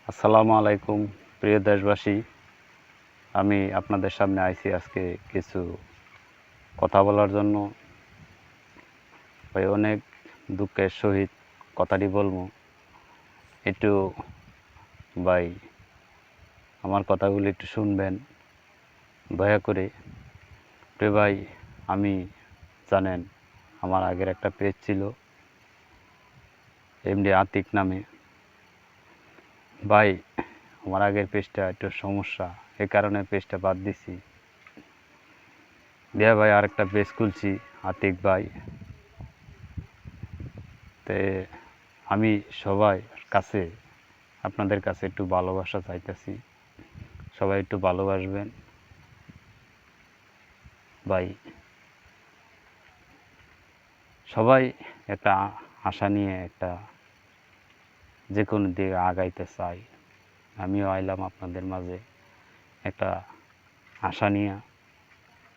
আসসালামু আলাইকুম প্রিয় দেশবাসী। আমি আপনাদের সামনে আইছি আজকে কিছু কথা বলার জন্য। ভাই অনেক দুঃখের সহিত কথাটি বলবো, একটু ভাই আমার কথাগুলি একটু শুনবেন দয়া করে। প্রিয় ভাই, আমি জানেন আমার আগের একটা পেজ ছিল এমডি আতিক নামে। ভাই আমার আগের পেজটা একটু সমস্যা, এ কারণে পেজটা বাদ দিছি। দিয়া ভাই আরেকটা পেজ খুলছি আতিক ভাই। তে আমি সবাই কাছে আপনাদের কাছে একটু ভালোবাসা চাইতেছি, সবাই একটু ভালোবাসবেন ভাই। সবাই একটা আশা নিয়ে একটা যে কোনো দিকে আগাইতে চাই। আমিও আইলাম আপনাদের মাঝে একটা আশা নিয়ে।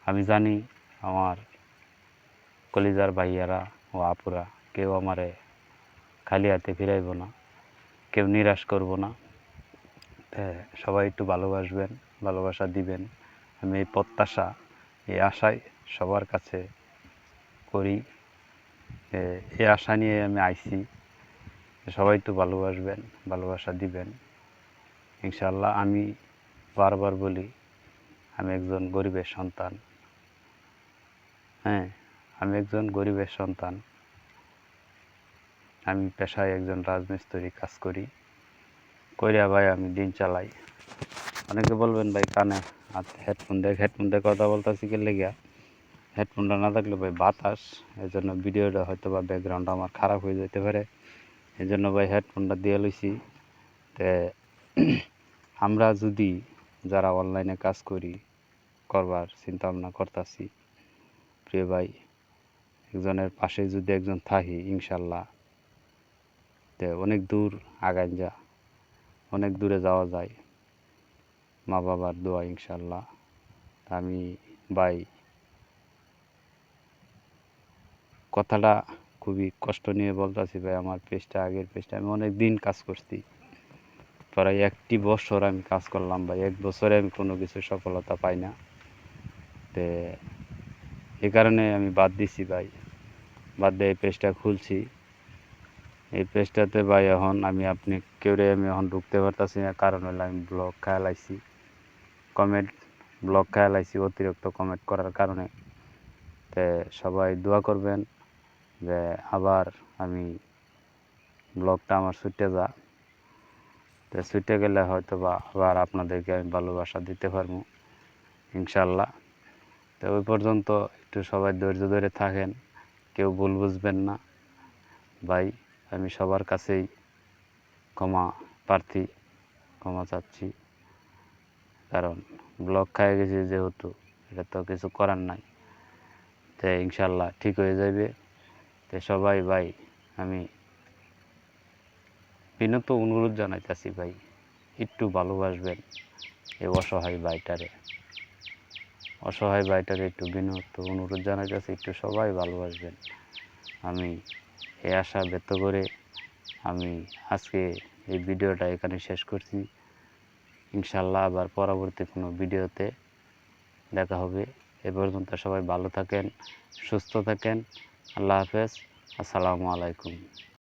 আমি জানি আমার কলিজার ভাইয়ারা ও আপুরা কেউ আমারে খালি হাতে ফিরাইব না, কেউ নিরাশ করব না। সবাই একটু ভালোবাসবেন, ভালোবাসা দিবেন। আমি এই প্রত্যাশা, এই আশায় সবার কাছে করি। এই আশা নিয়ে আমি আইছি, সবাই একটু ভালোবাসবেন, ভালোবাসা দিবেন ইনশাআল্লাহ। আমি বারবার বলি আমি একজন গরিবের সন্তান। হ্যাঁ, আমি একজন গরিবের সন্তান। আমি পেশায় একজন রাজমিস্ত্রি কাজ করি, কইরা ভাই আমি দিন চালাই। অনেকে বলবেন ভাই কানে হেডফোন দিয়ে কথা বলতেছি কি লেগা। হেডফোনটা না থাকলে ভাই বাতাস, এই জন্য ভিডিওটা হয়তো বা ব্যাকগ্রাউন্ড আমার খারাপ হয়ে যেতে পারে। এই জন্য ভাই হেডফোনটা দিয়ে লইছি। তে আমরা যদি যারা অনলাইনে কাজ করি, করবার চিন্তা ভাবনা করতেছি, প্রিয় ভাই একজনের পাশে যদি একজন থাকি ইনশাল্লাহ তে অনেক দূর আগায় অনেক দূরে যাওয়া যায় মা বাবার দোয়া ইনশাল্লাহ। আমি ভাই কথাটা খুবই কষ্ট নিয়ে বলতেছি ভাই। আমার পেজটা, আগের পেজটা আমি অনেক দিন কাজ করছি, প্রায় 1টি বছর আমি কাজ করলাম ভাই। 1 বছরে আমি কোনো কিছু সফলতা পাই না। তে এই কারণে আমি বাদ দিছি ভাই, বাদ দিয়ে এই পেজটা খুলছি। এই পেজটাতে ভাই এখন আপনি কেউরে আমি এখন ঢুকতে পারতাছি না, কারণ হলো আমি ব্লগ খেয়ালাইছি, কমেন্ট ব্লগ খেয়ালাইছি অতিরিক্ত কমেন্ট করার কারণে। তে সবাই দোয়া করবেন যে আবার আমি ব্লগটা আমার ছুটে যা, তো ছুটে গেলে হয়তো বা আবার আপনাদেরকে আমি ভালোবাসা দিতে পারবো ইনশাল্লাহ। তো ওই পর্যন্ত একটু সবাই ধৈর্য ধরে থাকেন, কেউ ভুল বুঝবেন না ভাই। আমি সবার কাছেই ক্ষমা প্রার্থী, ক্ষমা চাচ্ছি, কারণ ব্লগ খাই গেছি যেহেতু, এটা তো কিছু করার নাই। তো ইনশাল্লাহ ঠিক হয়ে যাবে। তো সবাই ভাই আমি বিনত অনুরোধ জানাইতেছি ভাই, একটু ভালোবাসবেন এই অসহায় ভাইটারে একটু বিনত অনুরোধ জানাইতেছি, একটু সবাই ভালোবাসবেন। আমি এই আশা ব্যক্ত করে আমি আজকে এই ভিডিওটা এখানে শেষ করছি। ইনশাল্লাহ আবার পরবর্তী কোনো ভিডিওতে দেখা হবে। এ পর্যন্ত সবাই ভালো থাকেন, সুস্থ থাকেন। আল্লাহ হাফেজ, আসসালামু আলাইকুম।